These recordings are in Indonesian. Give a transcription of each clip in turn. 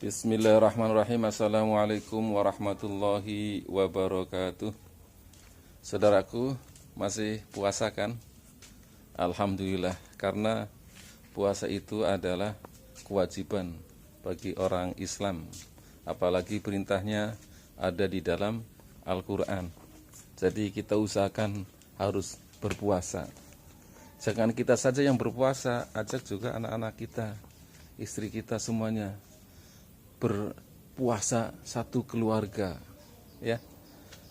Bismillahirrahmanirrahim. Assalamualaikum warahmatullahi wabarakatuh. Saudaraku, masih puasa kan? Alhamdulillah, karena puasa itu adalah kewajiban bagi orang Islam. Apalagi perintahnya ada di dalam Al-Quran. Jadi kita usahakan harus berpuasa. Jangan kita saja yang berpuasa, ajak juga anak-anak kita, istri kita semuanya berpuasa satu keluarga, ya,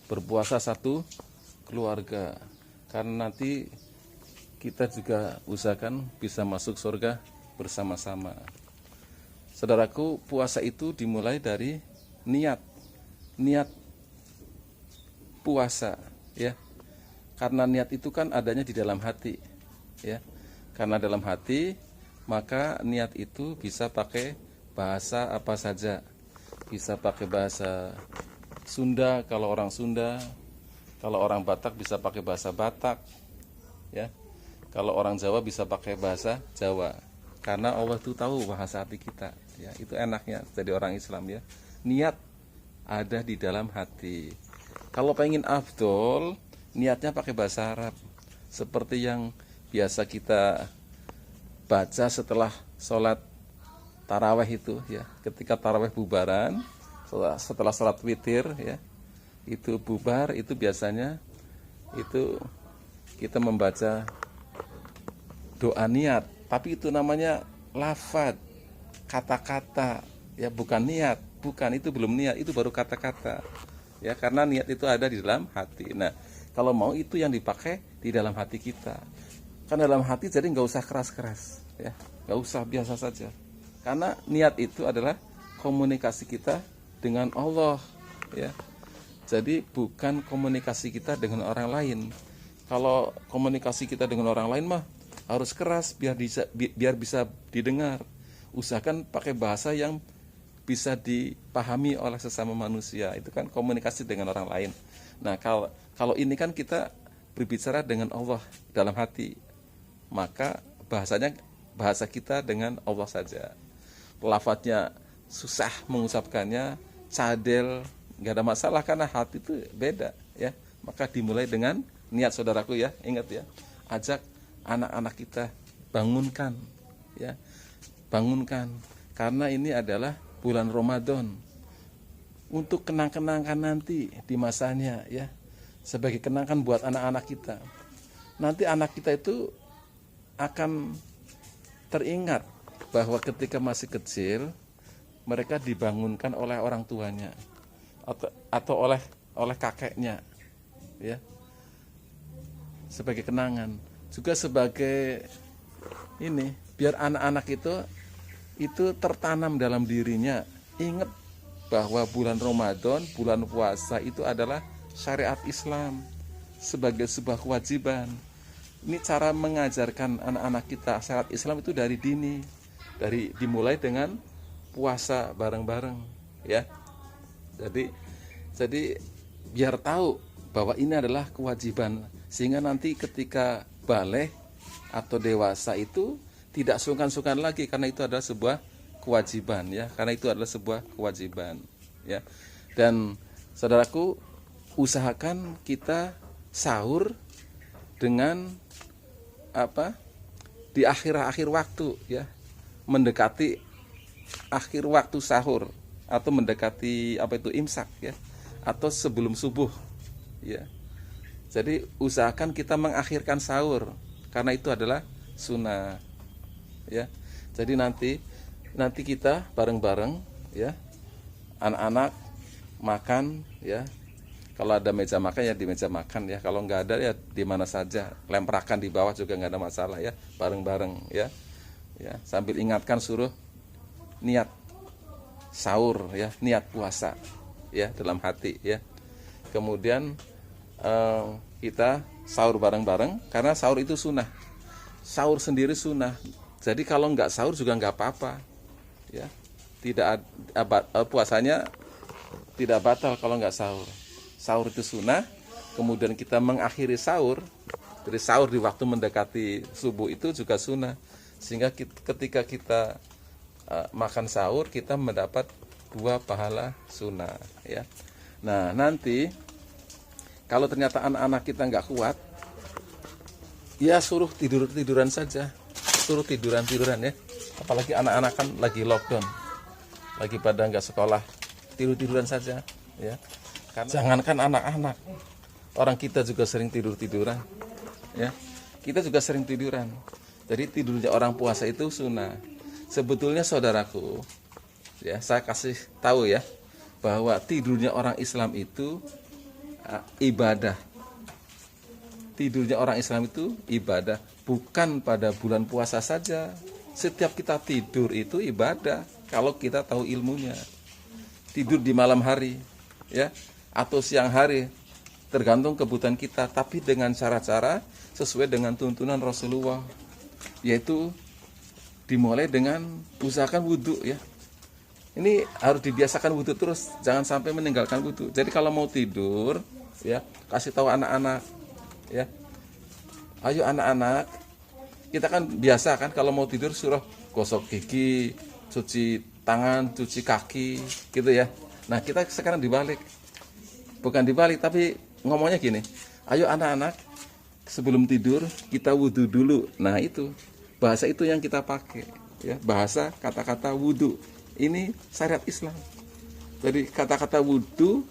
berpuasa satu keluarga, karena nanti kita juga usahakan bisa masuk surga bersama-sama. Saudaraku, puasa itu dimulai dari niat puasa, ya, karena niat itu kan adanya di dalam hati, ya, karena dalam hati maka niat itu bisa pakai bahasa apa saja, bisa pakai bahasa Sunda kalau orang Sunda, kalau orang Batak bisa pakai bahasa Batak, ya, kalau orang Jawa bisa pakai bahasa Jawa, karena Allah itu tahu bahasa hati kita, ya, itu enaknya jadi orang Islam, ya, niat ada di dalam hati. Kalau pengen afdol, niatnya pakai bahasa Arab, seperti yang biasa kita baca setelah sholat taraweh itu, ya, ketika taraweh bubaran, setelah sholat witir, ya, itu bubar, itu biasanya itu kita membaca doa niat, tapi itu namanya lafad, kata-kata, ya, bukan niat, bukan, itu belum niat, itu baru kata-kata, ya, karena niat itu ada di dalam hati. Nah, kalau mau itu yang dipakai di dalam hati kita, kan dalam hati, jadi nggak usah keras-keras, ya, nggak usah, biasa saja. Karena niat itu adalah komunikasi kita dengan Allah, ya. Jadi bukan komunikasi kita dengan orang lain. Kalau komunikasi kita dengan orang lain mah harus keras biar bisa didengar. Usahakan pakai bahasa yang bisa dipahami oleh sesama manusia. Itu kan komunikasi dengan orang lain. Nah, kalau ini kan kita berbicara dengan Allah dalam hati, maka bahasa kita dengan Allah saja. Lafadznya susah mengucapkannya, cadel, nggak ada masalah karena hati itu beda, ya. Maka dimulai dengan niat, saudaraku, ya, ingat, ya, ajak anak-anak kita, bangunkan, ya, bangunkan, karena ini adalah bulan Ramadan, untuk kenang-kenangan nanti di masanya, ya, sebagai kenangan buat anak-anak kita. Nanti anak kita itu akan teringat bahwa ketika masih kecil mereka dibangunkan oleh orang tuanya atau oleh kakeknya, ya, sebagai kenangan, juga sebagai ini, biar anak-anak itu tertanam dalam dirinya, ingat bahwa bulan Ramadan, bulan puasa itu adalah syariat Islam sebagai sebuah kewajiban. Ini cara mengajarkan anak-anak kita syariat Islam itu dari dini, dimulai dengan puasa bareng-bareng, ya. Jadi biar tahu bahwa ini adalah kewajiban, sehingga nanti ketika balik atau dewasa itu tidak sungkan-sungkan lagi, karena itu adalah sebuah kewajiban, ya, karena itu adalah sebuah kewajiban, ya. Dan saudaraku, usahakan kita sahur dengan apa, di akhir-akhir waktu, ya, mendekati akhir waktu sahur, atau mendekati imsak, ya, atau sebelum subuh, ya. Jadi usahakan kita mengakhirkan sahur, karena itu adalah sunnah, ya. Jadi nanti kita bareng-bareng, ya, anak-anak makan, ya. Kalau ada meja makan, ya di meja makan, ya. Kalau nggak ada, ya di mana saja, lemprakan di bawah juga nggak ada masalah, ya, bareng-bareng, ya. Ya, sambil ingatkan suruh niat sahur, ya, niat puasa, ya, dalam hati, ya. Kemudian kita sahur bareng-bareng, karena sahur itu sunnah, sahur sendiri sunnah. Jadi kalau nggak sahur juga nggak apa-apa, ya, tidak puasanya tidak batal kalau nggak sahur. Sahur itu sunnah. Kemudian kita mengakhiri sahur, jadi sahur di waktu mendekati subuh itu juga sunnah, sehingga ketika kita makan sahur kita mendapat 2 pahala sunnah ya. Nah nanti kalau ternyata anak-anak kita nggak kuat, ya suruh tiduran saja, suruh tiduran ya. Apalagi anak-anak kan lagi lockdown, lagi pada nggak sekolah, tiduran saja ya. Karena jangankan anak-anak, orang kita juga sering tiduran ya. Kita juga sering tiduran. Jadi tidurnya orang puasa itu sunnah. Sebetulnya saudaraku, ya saya kasih tahu ya, bahwa tidurnya orang Islam itu ibadah. Tidurnya orang Islam itu ibadah, bukan pada bulan puasa saja. Setiap kita tidur itu ibadah kalau kita tahu ilmunya. Tidur di malam hari ya, atau siang hari, tergantung kebutuhan kita, tapi dengan cara-cara sesuai dengan tuntunan Rasulullah, yaitu dimulai dengan usahakan wudhu ya. Ini harus dibiasakan wudhu terus, jangan sampai meninggalkan wudhu. Jadi kalau mau tidur ya, kasih tahu anak-anak ya, ayo anak-anak, kita kan biasa kan kalau mau tidur suruh gosok gigi, cuci tangan, cuci kaki gitu ya. Nah kita sekarang dibalik, bukan dibalik tapi ngomongnya gini, ayo anak-anak sebelum tidur kita wudhu dulu. Nah itu bahasa itu yang kita pakai ya, bahasa kata-kata wudhu. Ini syariat Islam. Jadi kata-kata wudhu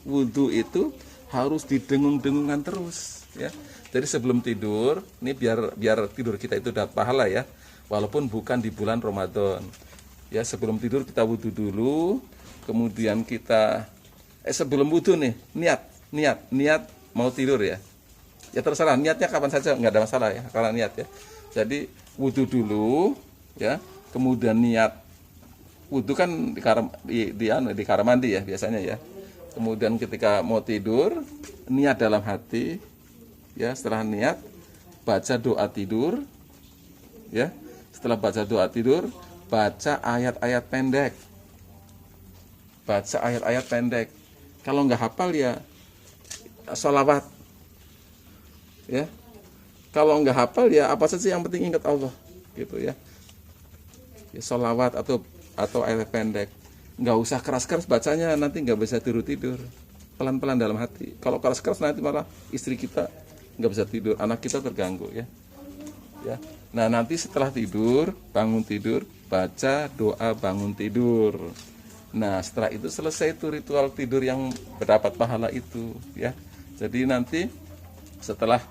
itu harus didengung-dengungan terus ya. Jadi sebelum tidur, ini biar tidur kita itu dapat pahala ya, walaupun bukan di bulan Ramadan. Ya sebelum tidur kita wudhu dulu, kemudian kita sebelum wudhu nih niat mau tidur ya. Ya terserah niatnya kapan saja, nggak ada masalah ya kalau niat ya. Jadi wudhu dulu ya, kemudian niat. Wudhu kan di kamar mandi ya biasanya ya. Kemudian ketika mau tidur, niat dalam hati ya. Setelah niat, baca doa tidur ya. Setelah baca doa tidur, baca ayat-ayat pendek. Baca ayat-ayat pendek. Kalau nggak hafal ya sholawat ya. Kalau nggak hafal ya apa saja yang penting ingat Allah gitu ya. Ya sholawat atau ayat pendek. Nggak usah keras-keras bacanya, nanti nggak bisa tidur. Pelan-pelan dalam hati. Kalau keras-keras nanti malah istri kita nggak bisa tidur, anak kita terganggu ya. Ya. Nah nanti setelah tidur, bangun tidur, baca doa bangun tidur. Nah setelah itu selesai itu ritual tidur yang berdapat pahala itu ya. Jadi nanti setelah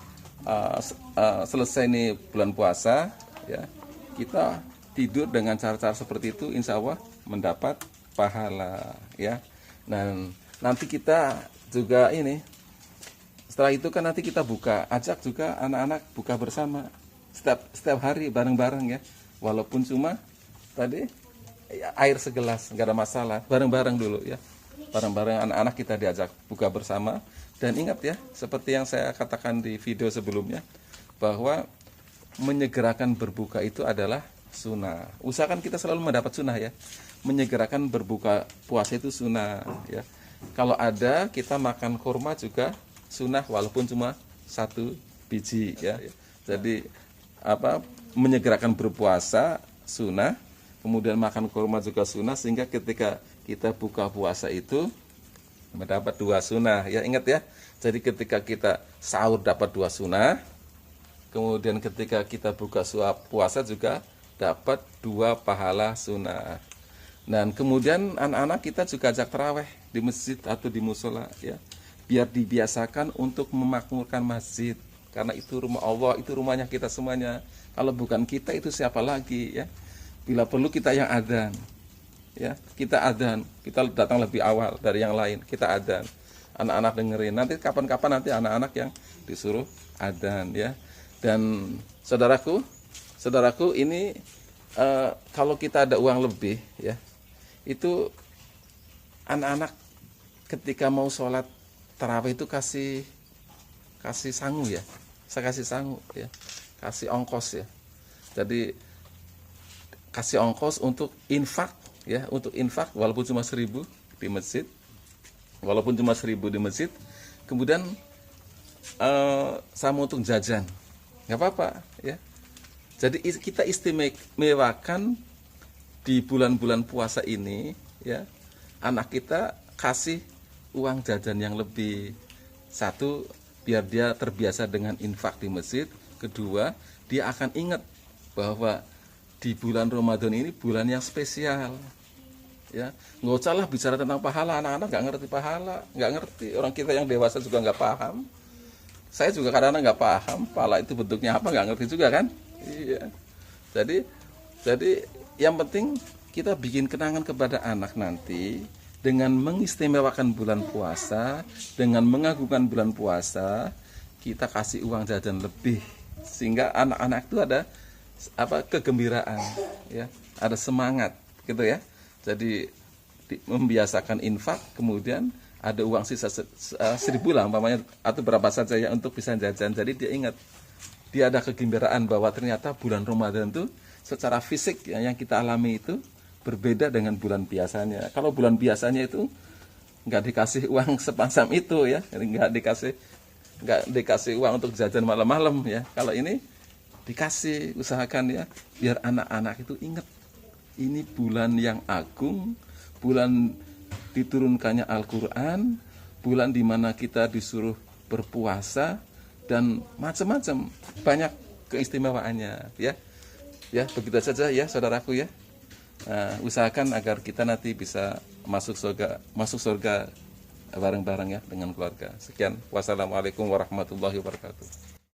selesai nih bulan puasa ya, kita tidur dengan cara-cara seperti itu, insya Allah mendapat pahala ya. Dan nanti kita juga ini, setelah itu kan nanti kita ajak juga anak-anak buka bersama setiap hari bareng-bareng ya, walaupun cuma tadi ya, air segelas nggak ada masalah, bareng-bareng dulu ya, bareng-bareng anak-anak kita diajak buka bersama. Dan ingat ya, seperti yang saya katakan di video sebelumnya, bahwa menyegerakan berbuka itu adalah sunnah. Usahakan kita selalu mendapat sunnah ya. Menyegerakan berbuka puasa itu sunnah ya. Kalau ada kita makan kurma juga sunnah, walaupun cuma 1 biji ya. Jadi menyegerakan berpuasa sunnah, kemudian makan kurma juga sunnah, sehingga ketika kita buka puasa itu mendapat 2 sunnah ya. Ingat ya, jadi ketika kita sahur dapat 2 sunnah, kemudian ketika kita buka puasa juga dapat 2 pahala sunnah. Dan kemudian anak-anak kita juga ajak taraweh di masjid atau di musola ya, biar dibiasakan untuk memakmurkan masjid, karena itu rumah Allah, itu rumahnya kita semuanya. Kalau bukan kita itu siapa lagi ya. Bila perlu kita yang adzan ya, kita adzan, kita datang lebih awal dari yang lain, kita adzan, anak-anak dengerin. Nanti kapan-kapan nanti anak-anak yang disuruh adzan ya. Dan saudaraku ini kalau kita ada uang lebih ya, itu anak-anak ketika mau sholat tarawih itu kasih sangu ya, saya kasih sangu ya, kasih ongkos ya. Jadi kasih ongkos untuk infak ya, untuk infak walaupun cuma 1.000 di masjid, kemudian sama untuk jajan, nggak apa-apa ya. Jadi kita istimewakan di bulan-bulan puasa ini ya, anak kita kasih uang jajan yang lebih. Satu, biar dia terbiasa dengan infak di masjid. Kedua, dia akan ingat bahwa di bulan Ramadan ini bulan yang spesial. Ya, nggak usah lah bicara tentang pahala, anak-anak nggak ngerti pahala, nggak ngerti. Orang kita yang dewasa juga nggak paham. Saya juga kadang-kadang nggak paham pahala itu bentuknya apa, nggak ngerti juga kan. Iya. Jadi yang penting kita bikin kenangan kepada anak nanti dengan mengistimewakan bulan puasa, dengan mengagungkan bulan puasa, kita kasih uang jajan lebih sehingga anak-anak itu ada kegembiraan, ya, ada semangat, gitu ya. Jadi membiasakan infak, kemudian ada uang sisa 1.000 lah umpamanya, atau berapa saja ya untuk bisa jajan. Jadi dia ingat, dia ada kegembiraan bahwa ternyata bulan Ramadan itu secara fisik ya, yang kita alami itu berbeda dengan bulan biasanya. Kalau bulan biasanya itu nggak dikasih uang sepansam itu ya, nggak dikasih uang untuk jajan malam-malam ya. Kalau ini dikasih, usahakan ya, biar anak-anak itu ingat ini bulan yang agung, bulan diturunkannya Al-Quran, bulan dimana kita disuruh berpuasa dan macam-macam, banyak keistimewaannya ya. Ya, begitu saja ya saudaraku ya. Nah, usahakan agar kita nanti bisa masuk surga bareng-bareng ya dengan keluarga. Sekian, wassalamualaikum warahmatullahi wabarakatuh.